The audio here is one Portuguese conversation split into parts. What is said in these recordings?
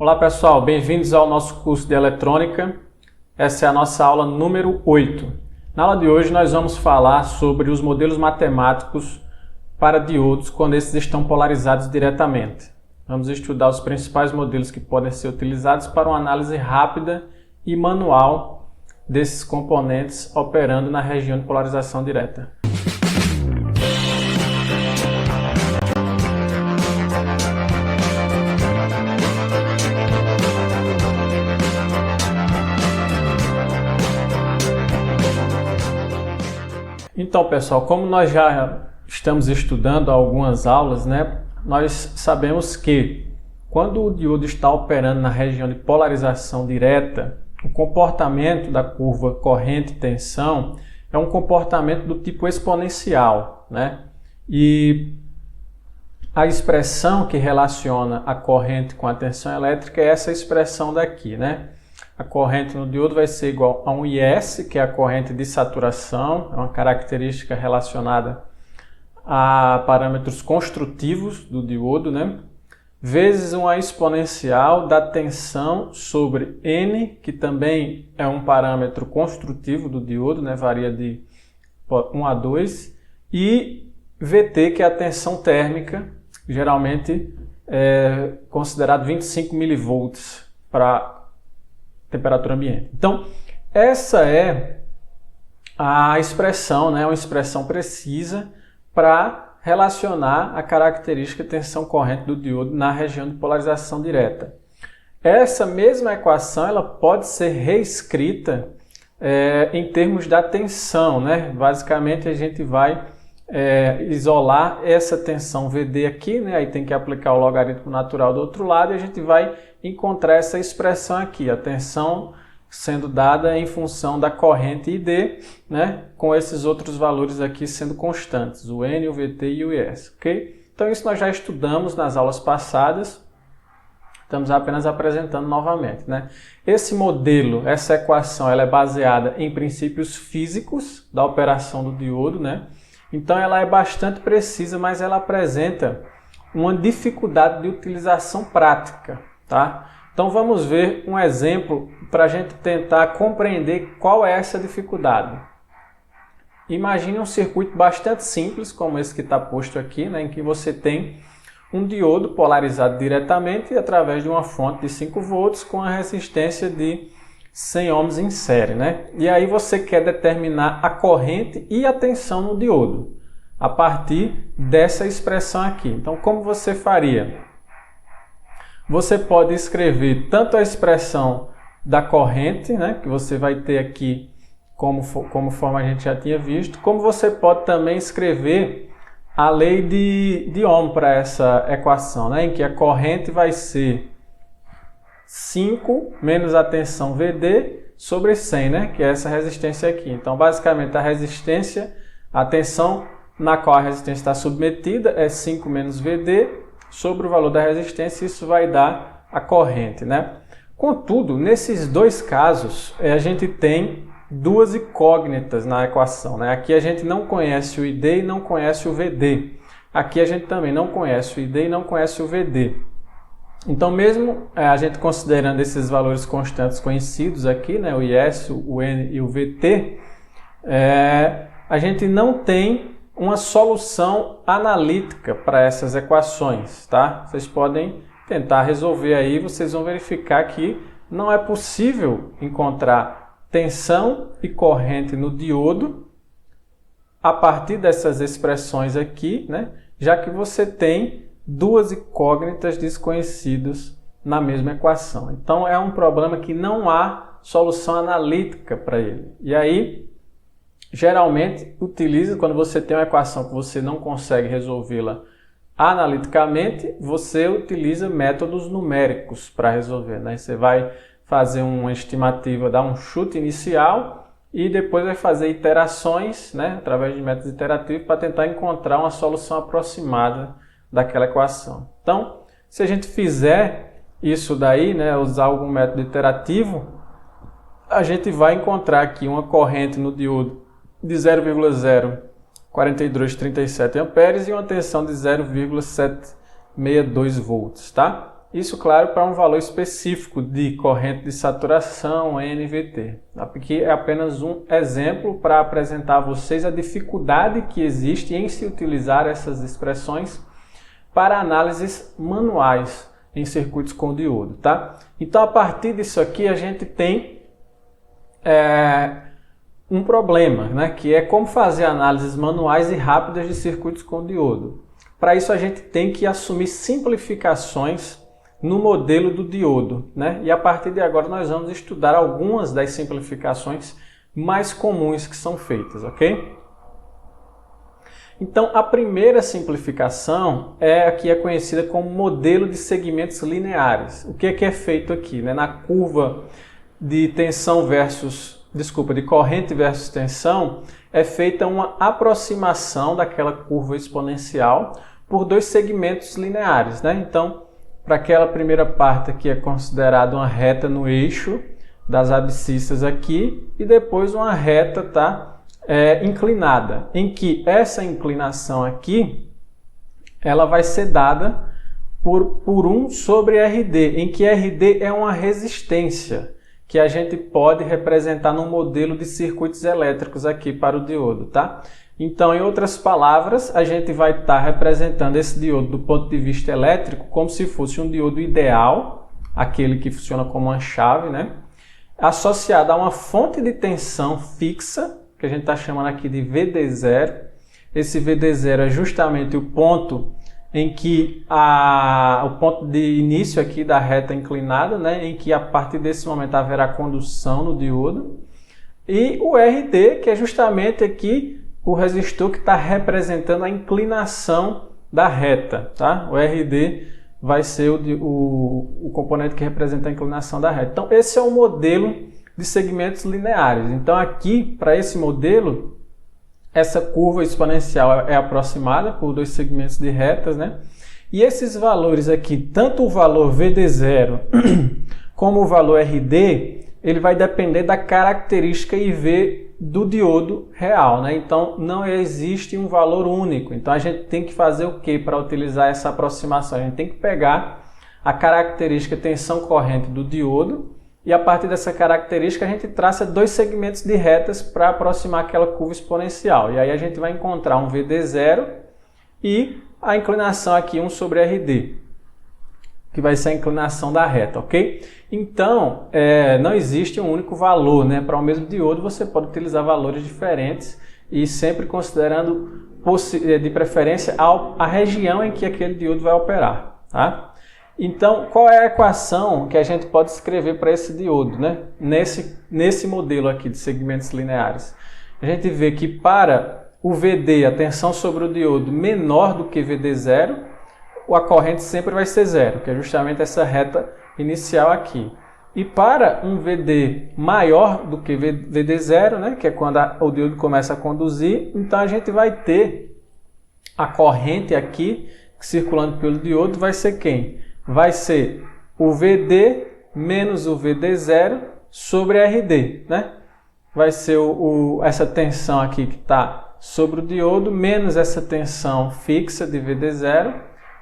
Olá pessoal, bem-vindos ao nosso curso de eletrônica. Essa é a nossa aula número 8. Na aula de hoje nós vamos falar sobre os modelos matemáticos para diodos quando esses estão polarizados diretamente. Vamos estudar os principais modelos que podem ser utilizados para uma análise rápida e manual desses componentes operando na região de polarização direta. Então, pessoal, como nós já estamos estudando algumas aulas, nós sabemos que quando o diodo está operando na região de polarização direta, o comportamento da curva corrente-tensão é um comportamento do tipo exponencial, E a expressão que relaciona a corrente com a tensão elétrica é essa expressão daqui, A corrente no diodo vai ser igual a um IS, que é a corrente de saturação, é uma característica relacionada a parâmetros construtivos do diodo, vezes uma exponencial da tensão sobre N, que também é um parâmetro construtivo do diodo, varia de 1 a 2, e VT, que é a tensão térmica, geralmente é considerado 25 mV para temperatura ambiente. Então, essa é a expressão, uma expressão precisa para relacionar a característica tensão corrente do diodo na região de polarização direta. Essa mesma equação ela pode ser reescrita em termos da tensão, Basicamente, a gente vai isolar essa tensão VD aqui, aí tem que aplicar o logaritmo natural do outro lado e a gente vai encontrar essa expressão aqui, a tensão sendo dada em função da corrente ID, com esses outros valores aqui sendo constantes, o N, o VT e o IS, ok? Então isso nós já estudamos nas aulas passadas, estamos apenas apresentando novamente, Esse modelo, essa equação, ela é baseada em princípios físicos da operação do diodo, Então ela é bastante precisa, mas ela apresenta uma dificuldade de utilização prática, Então vamos ver um exemplo para a gente tentar compreender qual é essa dificuldade. Imagine um circuito bastante simples, como esse que está posto aqui, em que você tem um diodo polarizado diretamente através de uma fonte de 5 volts com a resistência de 100 ohms em série, E aí você quer determinar a corrente e a tensão no diodo, a partir dessa expressão aqui. Então, como você faria? Você pode escrever tanto a expressão da corrente, que você vai ter aqui como a gente já tinha visto, como você pode também escrever a lei de Ohm para essa equação, em que a corrente vai ser 5 menos a tensão VD sobre 100, que é essa resistência aqui. Então, basicamente, a tensão na qual a resistência está submetida é 5 menos VD sobre o valor da resistência, isso vai dar a corrente, Contudo, nesses dois casos, a gente tem duas incógnitas na equação, Aqui a gente não conhece o ID e não conhece o VD. Aqui a gente também não conhece o ID e não conhece o VD. Então, mesmo a gente considerando esses valores constantes conhecidos aqui, o IS, o N e o VT, a gente não tem uma solução analítica para essas equações, Vocês podem tentar resolver aí, vocês vão verificar que não é possível encontrar tensão e corrente no diodo a partir dessas expressões aqui, Já que você tem duas incógnitas desconhecidas na mesma equação. Então, é um problema que não há solução analítica para ele. E aí, geralmente, quando você tem uma equação que você não consegue resolvê-la analiticamente, você utiliza métodos numéricos para resolver. Você vai fazer uma estimativa, dar um chute inicial e depois vai fazer iterações, através de métodos iterativos, para tentar encontrar uma solução aproximada daquela equação. Então, se a gente fizer isso daí, usar algum método iterativo, a gente vai encontrar aqui uma corrente no diodo de 0,04237 amperes e uma tensão de 0,762 volts, Isso, claro, para um valor específico de corrente de saturação, NVT. Aqui é apenas um exemplo para apresentar a vocês a dificuldade que existe em se utilizar essas expressões para análises manuais em circuitos com diodo, tá? Então, a partir disso aqui, a gente tem um problema, né? Que é como fazer análises manuais e rápidas de circuitos com diodo. Para isso, a gente tem que assumir simplificações no modelo do diodo, né? E a partir de agora nós vamos estudar algumas das simplificações mais comuns que são feitas, ok? Então, a primeira simplificação é a que é conhecida como modelo de segmentos lineares. O que é feito aqui, né? Na curva de tensão de corrente versus tensão, é feita uma aproximação daquela curva exponencial por dois segmentos lineares, né? Então, para aquela primeira parte aqui é considerada uma reta no eixo das abscissas aqui e depois uma reta, tá, inclinada, em que essa inclinação aqui ela vai ser dada por 1 sobre RD, em que RD é uma resistência que a gente pode representar no modelo de circuitos elétricos aqui para o diodo, tá? Então, em outras palavras, a gente vai estar representando esse diodo do ponto de vista elétrico como se fosse um diodo ideal, aquele que funciona como uma chave, né? Associado a uma fonte de tensão fixa, que a gente está chamando aqui de VD0. Esse VD0 é justamente o ponto em que o ponto de início aqui da reta inclinada, né? Em que a partir desse momento haverá condução no diodo. E o RD, que é justamente aqui o resistor que está representando a inclinação da reta, tá? O RD vai ser o componente que representa a inclinação da reta. Então, esse é o modelo de segmentos lineares. Então, aqui, para esse modelo, essa curva exponencial é aproximada por dois segmentos de retas, né? E esses valores aqui, tanto o valor VD0 como o valor RD, ele vai depender da característica IV do diodo real, né? Então, não existe um valor único. Então, a gente tem que fazer o que para utilizar essa aproximação? A gente tem que pegar a característica tensão corrente do diodo e, a partir dessa característica, a gente traça dois segmentos de retas para aproximar aquela curva exponencial. E aí a gente vai encontrar um VD0 e a inclinação aqui 1 sobre RD, que vai ser a inclinação da reta, ok? Então, não existe um único valor, né? Para o mesmo diodo, você pode utilizar valores diferentes e sempre considerando, de preferência, a região em que aquele diodo vai operar, tá? Então, qual é a equação que a gente pode escrever para esse diodo, né? Nesse modelo aqui de segmentos lineares? A gente vê que para o VD, a tensão sobre o diodo menor do que VD0, a corrente sempre vai ser zero, que é justamente essa reta inicial aqui. E para um VD maior do que VD0, né, que é quando o diodo começa a conduzir, então a gente vai ter a corrente aqui circulando pelo diodo, vai ser quem? Vai ser o VD menos o VD0 sobre RD, né? Vai ser essa tensão aqui que está sobre o diodo menos essa tensão fixa de VD0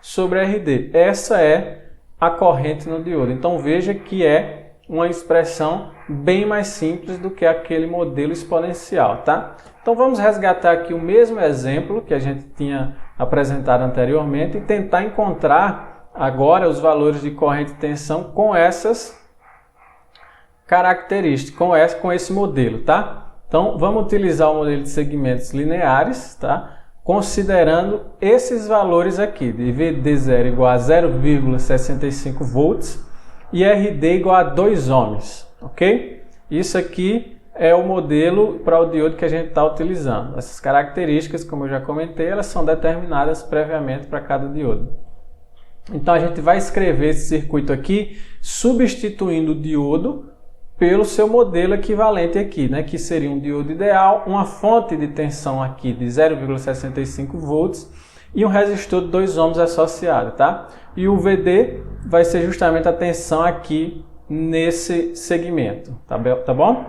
sobre RD. Essa é a corrente no diodo. Então veja que é uma expressão bem mais simples do que aquele modelo exponencial, tá? Então vamos resgatar aqui o mesmo exemplo que a gente tinha apresentado anteriormente e tentar encontrar agora os valores de corrente e tensão com essas características, com esse modelo, tá? Então vamos utilizar o modelo de segmentos lineares, tá? Considerando esses valores aqui, de VD0 igual a 0,65 volts e RD igual a 2 ohms, ok? Isso aqui é o modelo para o diodo que a gente está utilizando. Essas características, como eu já comentei, elas são determinadas previamente para cada diodo. Então a gente vai escrever esse circuito aqui substituindo o diodo pelo seu modelo equivalente aqui, né, que seria um diodo ideal, uma fonte de tensão aqui de 0,65 volts e um resistor de 2 ohms associado, tá? E o VD vai ser justamente a tensão aqui nesse segmento, tá bom?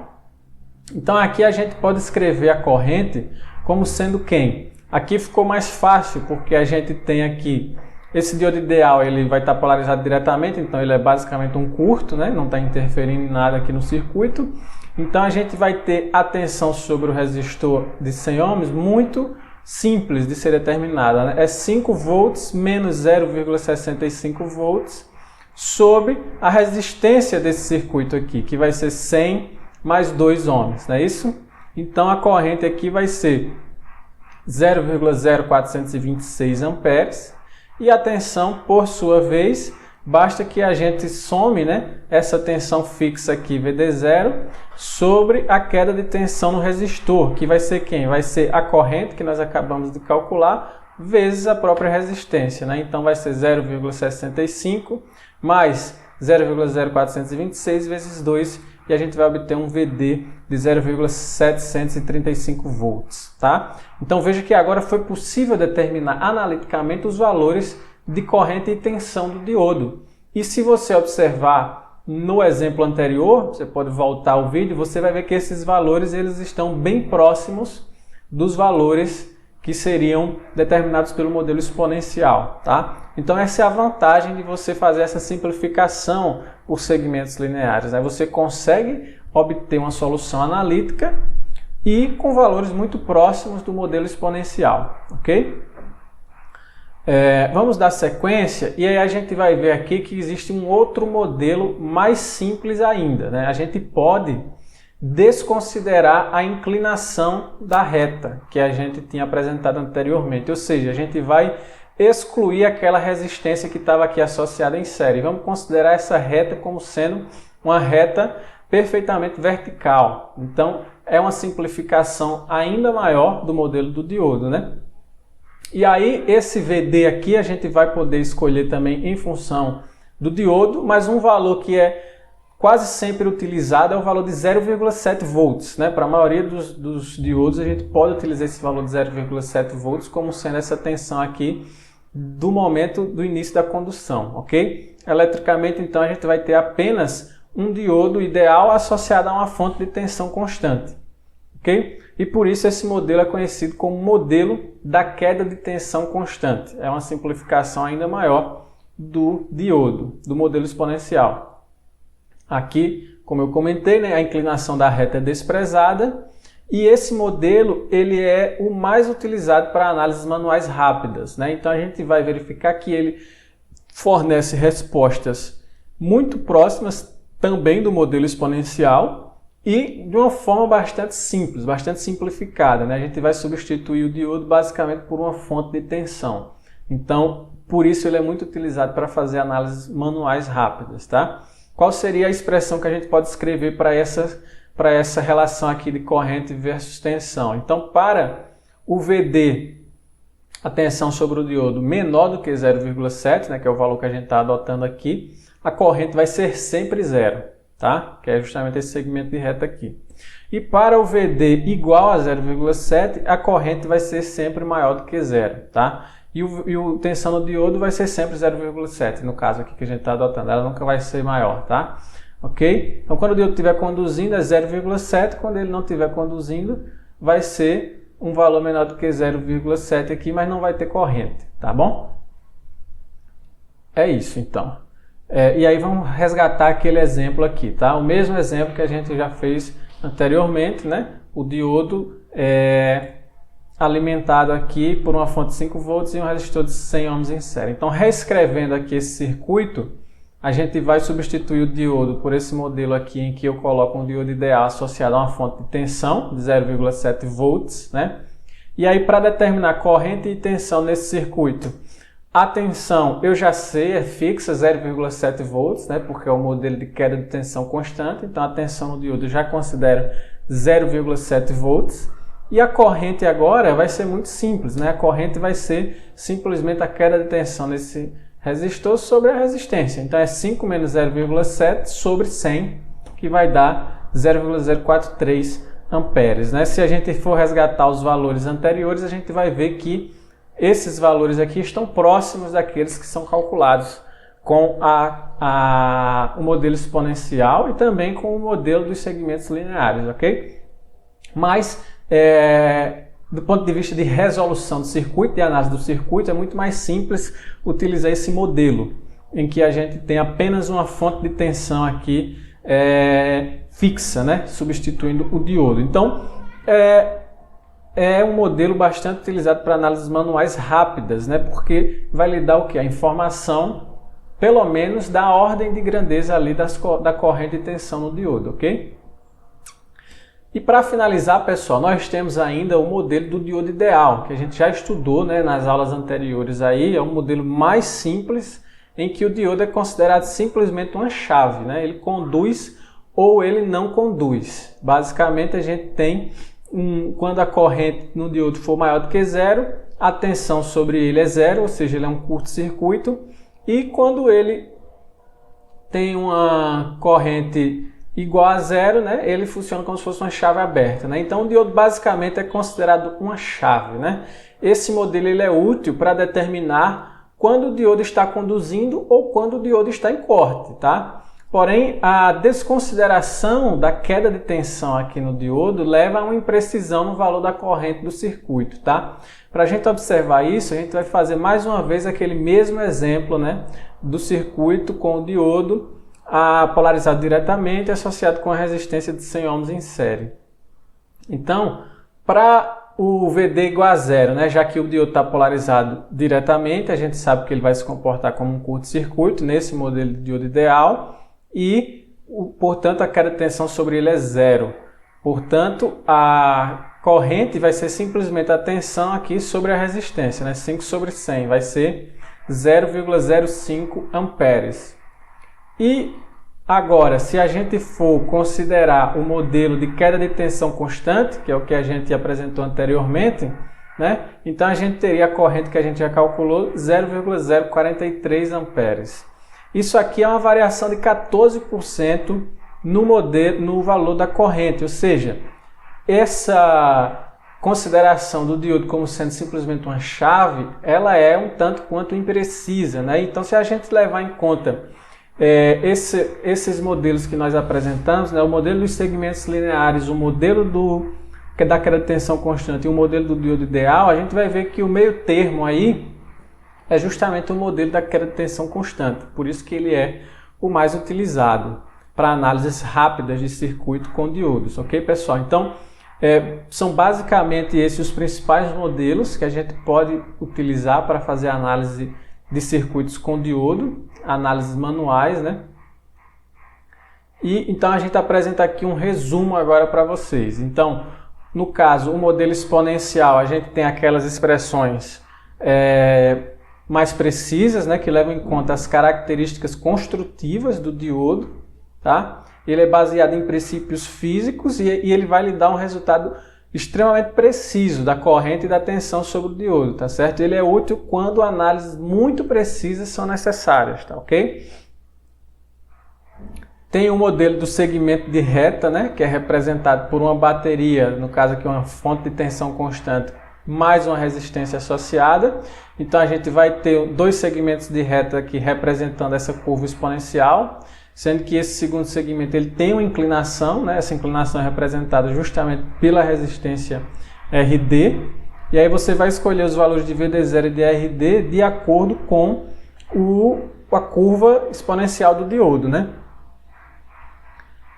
Então aqui a gente pode escrever a corrente como sendo quem? Aqui ficou mais fácil porque a gente tem aqui Esse diodo ideal ele vai estar polarizado diretamente, então ele é basicamente um curto, né? Não está interferindo em nada aqui no circuito. Então a gente vai ter a tensão sobre o resistor de 100 ohms muito simples de ser determinada, né? É 5 volts menos 0,65 volts sobre a resistência desse circuito aqui, que vai ser 100 mais 2 ohms, não é isso? Então a corrente aqui vai ser 0,0426 amperes e a tensão, por sua vez, basta que a gente some, né, essa tensão fixa aqui, VD0, sobre a queda de tensão no resistor, que vai ser quem? Vai ser a corrente que nós acabamos de calcular, vezes a própria resistência, né? Então vai ser 0,65 mais 0,0426 vezes 2, e a gente vai obter um VD de 0,735 volts, tá? Então veja que agora foi possível determinar analiticamente os valores de corrente e tensão do diodo. E se você observar no exemplo anterior, você pode voltar ao vídeo, você vai ver que esses valores eles estão bem próximos dos valores que seriam determinados pelo modelo exponencial, tá? Então essa é a vantagem de você fazer essa simplificação por segmentos lineares, né? Você consegue obter uma solução analítica e com valores muito próximos do modelo exponencial, ok? Vamos dar sequência e aí a gente vai ver aqui que existe um outro modelo mais simples ainda, né? A gente pode desconsiderar a inclinação da reta que a gente tinha apresentado anteriormente, ou seja, a gente vai excluir aquela resistência que estava aqui associada em série. Vamos considerar essa reta como sendo uma reta perfeitamente vertical. Então, é uma simplificação ainda maior do modelo do diodo, né? E aí, esse VD aqui a gente vai poder escolher também em função do diodo, mas um valor que é quase sempre utilizado é o valor de 0,7 volts, né? Para a maioria dos diodos a gente pode utilizar esse valor de 0,7 volts como sendo essa tensão aqui do momento do início da condução, ok? Eletricamente, então, a gente vai ter apenas um diodo ideal associado a uma fonte de tensão constante, ok? E por isso esse modelo é conhecido como modelo da queda de tensão constante. É uma simplificação ainda maior do diodo, do modelo exponencial. Aqui, como eu comentei, né, a inclinação da reta é desprezada e esse modelo ele é o mais utilizado para análises manuais rápidas, né? Então a gente vai verificar que ele fornece respostas muito próximas também do modelo exponencial e de uma forma bastante simples, bastante simplificada, né? A gente vai substituir o diodo basicamente por uma fonte de tensão. Então, por isso ele é muito utilizado para fazer análises manuais rápidas, tá? Qual seria a expressão que a gente pode escrever para essa relação aqui de corrente versus tensão? Então, para o VD, a tensão sobre o diodo menor do que 0,7, né, que é o valor que a gente está adotando aqui, a corrente vai ser sempre zero, tá? Que é justamente esse segmento de reta aqui. E para o VD igual a 0,7, a corrente vai ser sempre maior do que zero, tá? E o tensão no diodo vai ser sempre 0,7, no caso aqui que a gente está adotando, ela nunca vai ser maior, tá? Ok? Então quando o diodo estiver conduzindo é 0,7, quando ele não estiver conduzindo vai ser um valor menor do que 0,7 aqui, mas não vai ter corrente, tá bom? É isso então. E aí vamos resgatar aquele exemplo aqui, tá? O mesmo exemplo que a gente já fez anteriormente, né? O diodo alimentado aqui por uma fonte de 5 volts e um resistor de 100 ohms em série. Então, reescrevendo aqui esse circuito, a gente vai substituir o diodo por esse modelo aqui em que eu coloco um diodo ideal associado a uma fonte de tensão de 0,7 volts, né? E aí, para determinar corrente e tensão nesse circuito, a tensão eu já sei, é fixa, 0,7 volts, né? Porque é o modelo de queda de tensão constante, então a tensão no diodo eu já considero 0,7 volts. E a corrente agora vai ser muito simples, né? A corrente vai ser simplesmente a queda de tensão nesse resistor sobre a resistência. Então é 5 menos 0,7 sobre 100, que vai dar 0,043 amperes, né? Se a gente for resgatar os valores anteriores, a gente vai ver que esses valores aqui estão próximos daqueles que são calculados com o modelo exponencial e também com o modelo dos segmentos lineares, ok? Mas do ponto de vista de resolução do circuito, de análise do circuito, é muito mais simples utilizar esse modelo, em que a gente tem apenas uma fonte de tensão aqui fixa, né? Substituindo o diodo. Então, é um modelo bastante utilizado para análises manuais rápidas, né? Porque vai lhe dar o quê? A informação, pelo menos, da ordem de grandeza ali da corrente de tensão no diodo, ok? E para finalizar, pessoal, nós temos ainda o modelo do diodo ideal, que a gente já estudou, né, nas aulas anteriores aí. É um modelo mais simples, em que o diodo é considerado simplesmente uma chave, né? Ele conduz ou ele não conduz. Basicamente, a gente tem, quando a corrente no diodo for maior do que zero, a tensão sobre ele é zero, ou seja, ele é um curto-circuito. E quando ele tem uma corrente igual a zero, né, ele funciona como se fosse uma chave aberta, né? Então o diodo basicamente é considerado uma chave, né? Esse modelo ele é útil para determinar quando o diodo está conduzindo ou quando o diodo está em corte, tá? Porém, a desconsideração da queda de tensão aqui no diodo leva a uma imprecisão no valor da corrente do circuito, tá? Para a gente observar isso, a gente vai fazer mais uma vez aquele mesmo exemplo, né, do circuito com o diodo polarizado diretamente associado com a resistência de 100 ohms em série. Então, para o VD igual a zero, né, já que o diodo está polarizado diretamente, a gente sabe que ele vai se comportar como um curto-circuito nesse modelo de diodo ideal e, portanto, a queda de tensão sobre ele é zero. Portanto, a corrente vai ser simplesmente a tensão aqui sobre a resistência, né, 5 sobre 100, vai ser 0,05 amperes. E agora, se a gente for considerar o modelo de queda de tensão constante, que é o que a gente apresentou anteriormente, né? Então a gente teria a corrente que a gente já calculou, 0,043 amperes. Isso aqui é uma variação de 14% no valor da corrente, ou seja, essa consideração do diodo como sendo simplesmente uma chave, ela é um tanto quanto imprecisa, né? Então, se a gente levar em conta esses modelos que nós apresentamos, né, o modelo dos segmentos lineares, o modelo da queda de tensão constante e o modelo do diodo ideal, a gente vai ver que o meio termo aí é justamente o modelo da queda de tensão constante. Por isso que ele é o mais utilizado para análises rápidas de circuito com diodos, ok, pessoal? Então, são basicamente esses os principais modelos que a gente pode utilizar para fazer análise de circuitos com diodo, análises manuais, né? E então a gente apresenta aqui um resumo agora para vocês. Então, no caso, o modelo exponencial, a gente tem aquelas expressões mais precisas, né, que levam em conta as características construtivas do diodo, tá? Ele é baseado em princípios físicos e ele vai lhe dar um resultado extremamente preciso da corrente e da tensão sobre o diodo, tá certo? Ele é útil quando análises muito precisas são necessárias, tá ok? Tem o modelo do segmento de reta, né, que é representado por uma bateria, no caso aqui uma fonte de tensão constante, mais uma resistência associada. Então a gente vai ter dois segmentos de reta aqui representando essa curva exponencial, sendo que esse segundo segmento ele tem uma inclinação, né? Essa inclinação é representada justamente pela resistência RD, e aí você vai escolher os valores de VD0 e de RD de acordo com a curva exponencial do diodo, né?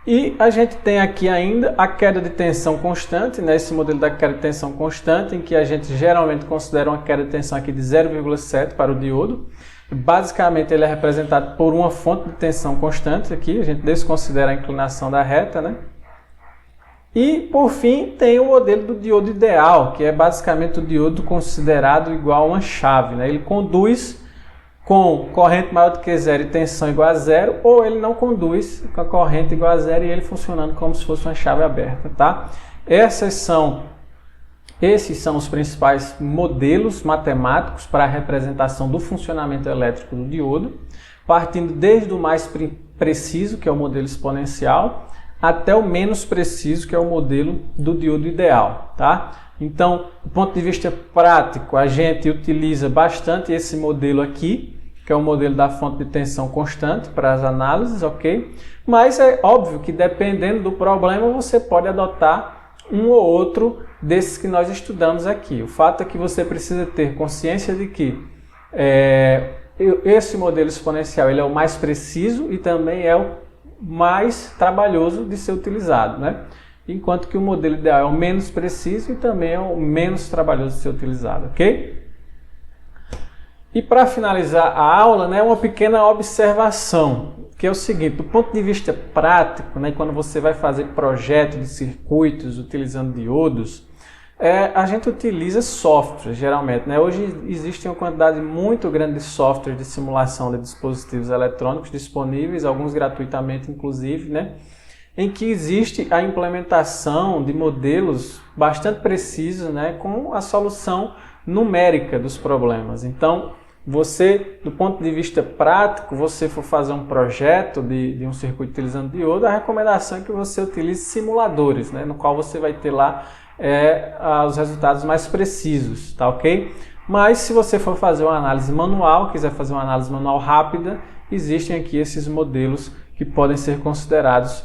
E a gente tem aqui ainda a queda de tensão constante, né? Esse modelo da queda de tensão constante, em que a gente geralmente considera uma queda de tensão aqui de 0,7 para o diodo. Basicamente ele é representado por uma fonte de tensão constante aqui, a gente desconsidera a inclinação da reta, né? E por fim tem o modelo do diodo ideal, que é basicamente o diodo considerado igual a uma chave, né? Ele conduz com corrente maior do que zero e tensão igual a zero, ou ele não conduz com a corrente igual a zero e ele funcionando como se fosse uma chave aberta, tá? Esses são os principais modelos matemáticos para a representação do funcionamento elétrico do diodo, partindo desde o mais preciso, que é o modelo exponencial, até o menos preciso, que é o modelo do diodo ideal, tá? Então, do ponto de vista prático, a gente utiliza bastante esse modelo aqui, que é o modelo da fonte de tensão constante para as análises, ok? Mas é óbvio que dependendo do problema, você pode adotar um ou outro desses que nós estudamos aqui. O fato é que você precisa ter consciência de que esse modelo exponencial ele é o mais preciso e também é o mais trabalhoso de ser utilizado, né? Enquanto que o modelo ideal é o menos preciso e também é o menos trabalhoso de ser utilizado, ok? E para finalizar a aula, né, uma pequena observação, que é o seguinte: do ponto de vista prático, né, quando você vai fazer projeto de circuitos utilizando diodos, a gente utiliza software, geralmente, né? Hoje existe uma quantidade muito grande de software de simulação de dispositivos eletrônicos disponíveis, alguns gratuitamente, inclusive, né? Em que existe a implementação de modelos bastante precisos, né? Com a solução numérica dos problemas. Então, você, do ponto de vista prático, você for fazer um projeto de um circuito utilizando diodo, a recomendação é que você utilize simuladores, né? No qual você vai ter lá os resultados mais precisos, tá ok? Mas se você for fazer uma análise manual, quiser fazer uma análise manual rápida, existem aqui esses modelos que podem ser considerados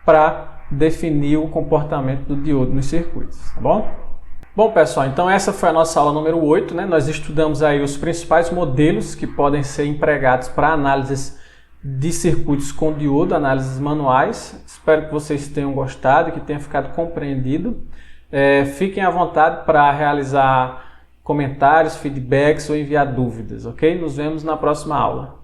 para definir o comportamento do diodo nos circuitos, tá bom? Bom, pessoal, então essa foi a nossa aula número 8, né? Nós estudamos aí os principais modelos que podem ser empregados para análises de circuitos com diodo, análises manuais. Espero que vocês tenham gostado e que tenha ficado compreendido. Fiquem à vontade para realizar comentários, feedbacks ou enviar dúvidas, ok? Nos vemos na próxima aula.